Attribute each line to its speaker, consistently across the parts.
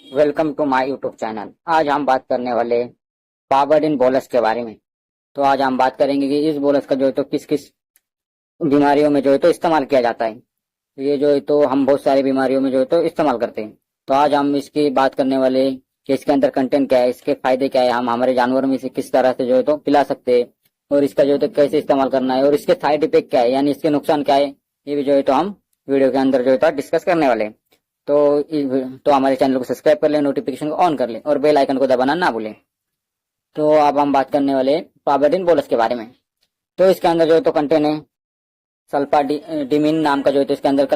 Speaker 1: Welcome to my YouTube channel. आज हम बात करने वाले पावर्ड इन बोलस के बारे में। तो आज हम बात करेंगे कि इस बोलस का जो है तो किस किस बीमारियों में जो है तो इस्तेमाल किया जाता है। ये जो है तो हम बहुत सारी बीमारियों में जो है तो इस्तेमाल करते हैं। तो आज हम इसकी बात करने वाले कि इसके अंदर कंटेंट क्या है, इसके फायदे क्या है, हम हमारे जानवरों में इसे किस तरह से जो है तो पिला सकते हैं और इसका जो है तो कैसे इस्तेमाल करना है और इसके साइड इफेक्ट क्या है, यानी इसके नुकसान क्या है, ये भी जो है तो हम वीडियो के अंदर जो है तो डिस्कस करने वाले हैं। तो हमारे चैनल को सब्सक्राइब कर लें, नोटिफिकेशन को ऑन कर लें और बेल आइकन को दबाना ना भूलें। तो अब हम बात करने वाले पावर्ड बोलस के बारे में। तो इसके अंदर जो है तो कंटेन है सल्फा डिमिन नाम का जो है तो इसके अंदर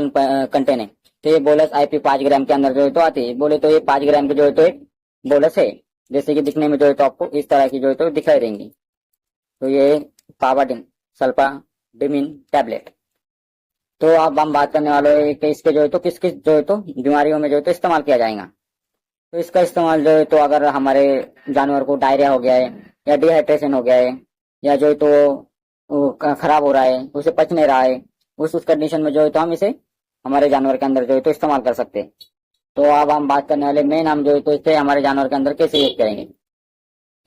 Speaker 1: कंटेन है। तो ये बोलस आईपी 5 ग्राम के अंदर जो है तो आती है। बोले तो ये 5 ग्राम की जो है तो एक बोलस है, जैसे कि दिखने में जो है तो आपको इस तरह की जो है तो दिखाई देंगी। तो ये पावर्ड सल्फा डिमिन टैबलेट। तो अब हम बात करने वाले हैं कि इसके जो है तो किस किस जो है तो बीमारियों में जो है तो इस्तेमाल किया जाएगा। तो इसका इस्तेमाल जो है तो अगर हमारे जानवर को डायरिया हो गया है या डिहाइड्रेशन हो गया है या जो है तो खराब हो रहा है, उसे पच नहीं रहा है, उस कंडीशन में जो है तो हम इसे हमारे जानवर के अंदर जो है तो इस्तेमाल कर सकते हैं। तो अब हम बात करने वाले मेन हम जो है तो इसे हमारे जानवर के अंदर कैसे यूज करेंगे।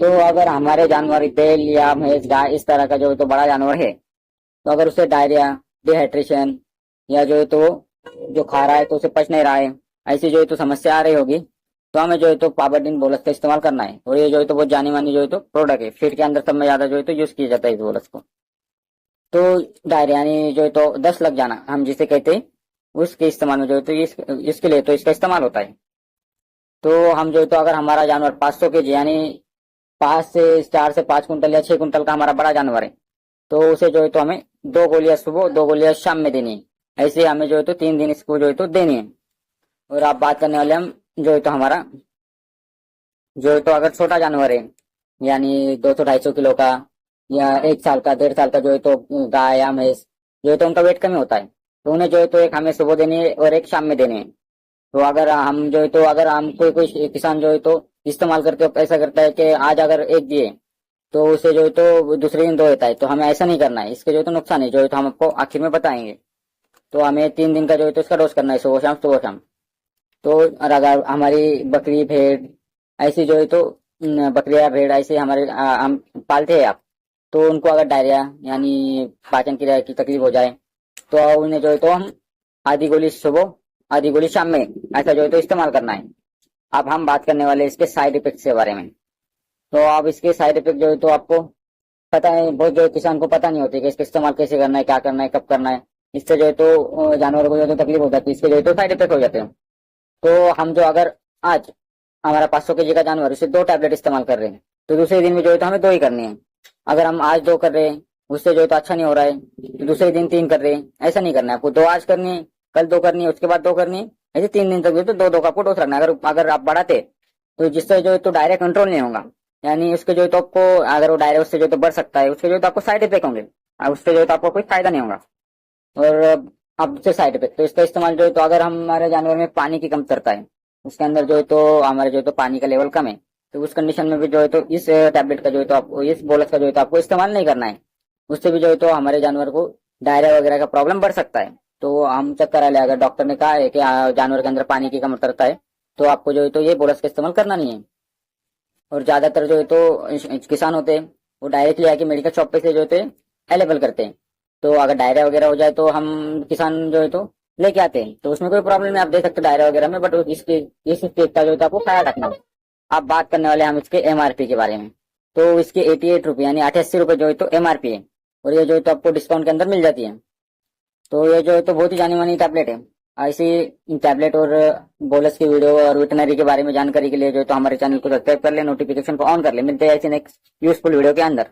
Speaker 1: तो अगर हमारे जानवर बैल या भैंस गाय इस तरह का जो है तो बड़ा जानवर है, तो अगर उसे डायरिया डिहाइड्रेशन या जो है तो जो खा रहा है तो उसे पच नहीं रहा है, ऐसी जो है तो समस्या आ रही होगी, तो हमें जो है तो पावर्ड बोलस का इस्तेमाल करना है। और ये जो है तो बहुत जानी मानी जो है तो प्रोडक्ट है, फीड के अंदर सब में ज्यादा जो है तो यूज किया जाता है इस बोलस को। तो डायरिया यानी जो है तो दस्त लग जाना हम जिसे कहते हैं, उसके इस्तेमाल में जो है तो इसके लिए तो इसका इस्तेमाल होता है। तो हम जो है तो अगर हमारा जानवर 500 kg यानी 4 से 5 कुंटल या 6 कुंटल का हमारा बड़ा जानवर है, तो उसे जो है तो हमें 2 गोलियां सुबह 2 गोलियां शाम में देनी है। ऐसे हमें जो है तो 3 दिन इसको जो है तो देनी है। और आप बात करने वाले हम जो है तो हमारा जो है तो अगर छोटा जानवर है यानी 200-250 किलो का या 1 साल का 1.5 साल का जो है तो गाय या भैंस जो है तो उनका वेट कम होता है, तो उन्हें जो है तो एक हमें सुबह देनी है और एक शाम में देनी है। तो अगर हम जो है तो अगर हम कोई किसान जो है तो इस्तेमाल करते वक्त ऐसा करता है कि आज अगर एक दिए तो उसे जो है तो दूसरे दिन दो देता है, तो हमें ऐसा नहीं करना है। इसके जो है तो नुकसान है जो है तो हम आपको आखिर में बताएंगे। तो हमें 3 दिन का जो है तो इसका डोज करना है, सुबह शाम सुबह शाम। तो और अगर हमारी बकरी भेड़ ऐसी जो है तो बकरियां भेड़ ऐसे हमारे हम पालते हैं आप, तो उनको अगर डायरिया यानी पाचन क्रिया की तकलीफ हो जाए, तो उन्हें जो है तो हम आधी गोली सुबह आधी गोली शाम में ऐसा जो है तो इस्तेमाल करना है। अब हम बात करने वाले इसके साइड इफेक्ट्स के बारे में। तो अब इसके साइड इफेक्ट जो है तो आपको पता है, बहुत जो किसान को पता नहीं होती कि इसका इस्तेमाल कैसे करना है, क्या करना है, कब करना है। इससे जो है तो जानवरों को जो है तो तकलीफ हो जाती है, इसके जो है तो साइड इफेक्ट हो जाते हैं। तो हम जो अगर आज हमारा 500 kg का जानवर उसे 2 टैबलेट इस्तेमाल कर रहे हैं, तो दूसरे दिन में जो है तो हमें 2 ही करनी है। अगर हम आज 2 कर रहे हैं, उससे जो है तो अच्छा नहीं हो रहा है, तो दूसरे दिन 3 कर रहे हैं, ऐसा नहीं करना है आपको। 2 आज करनी है, कल 2 करनी है, उसके बाद 2 करनी है, ऐसे 3 दिन तक जो है तो 2-2 का आपको डोज रखना है। अगर आप बढ़ाते तो जिससे जो है तो डायरेक्ट कंट्रोल नहीं होगा, यानी उसके जो है तो आपको अगर वो डायरेक्ट उससे जो है तो बढ़ सकता है, उसके जो है तो आपको साइड इफेक्ट होंगे, उससे जो है तो आपको कोई फायदा नहीं होगा। और अब से साइड इफेक्ट, तो इसका इस्तेमाल जो है तो अगर हमारे जानवर में पानी की कमतरता है, उसके अंदर जो है तो हमारे जो है तो पानी का लेवल कम है, तो उस कंडीशन में भी जो है तो इस टैबलेट का जो है तो आपको इस बोलस का जो है तो आपको इस्तेमाल नहीं करना है। उससे भी जो है तो हमारे जानवर को डायरिया वगैरह का प्रॉब्लम बढ़ सकता है। तो हम चेक करा ले, अगर डॉक्टर ने कहा है कि जानवर के अंदर पानी की कमतरता है, तो आपको जो है तो ये बोलस का इस्तेमाल करना नहीं है। और ज्यादातर जो है तो किसान होते हैं वो डायरेक्टली आके मेडिकल शॉप पे से जो है अवेलेबल करते हैं। तो अगर डायरिया वगैरह हो जाए तो हम किसान जो है तो लेके आते हैं, तो उसमें कोई प्रॉब्लम नहीं, आप दे सकते डायरिया वगैरह में, बट इसके इस स्टेज का जो है तो आपको ख्याल रखना है। अब बात करने वाले हम इसके एमआरपी के बारे में। तो इसके 88 रुपये यानी 88 रुपये जो है तो एमआरपी है, और ये जो है तो आपको डिस्काउंट के अंदर मिल जाती है। तो ये जो है तो बहुत ही जानी मानी टैबलेट है। ऐसी टैबलेट और बोलस की वीडियो और वेटनरी के बारे में जानकारी के लिए जो है तो हमारे चैनल को सब्सक्राइब कर ले, नोटिफिकेशन को ऑन कर ले। मिलते हैं ऐसे नेक्स्ट यूजफुल वीडियो के अंदर।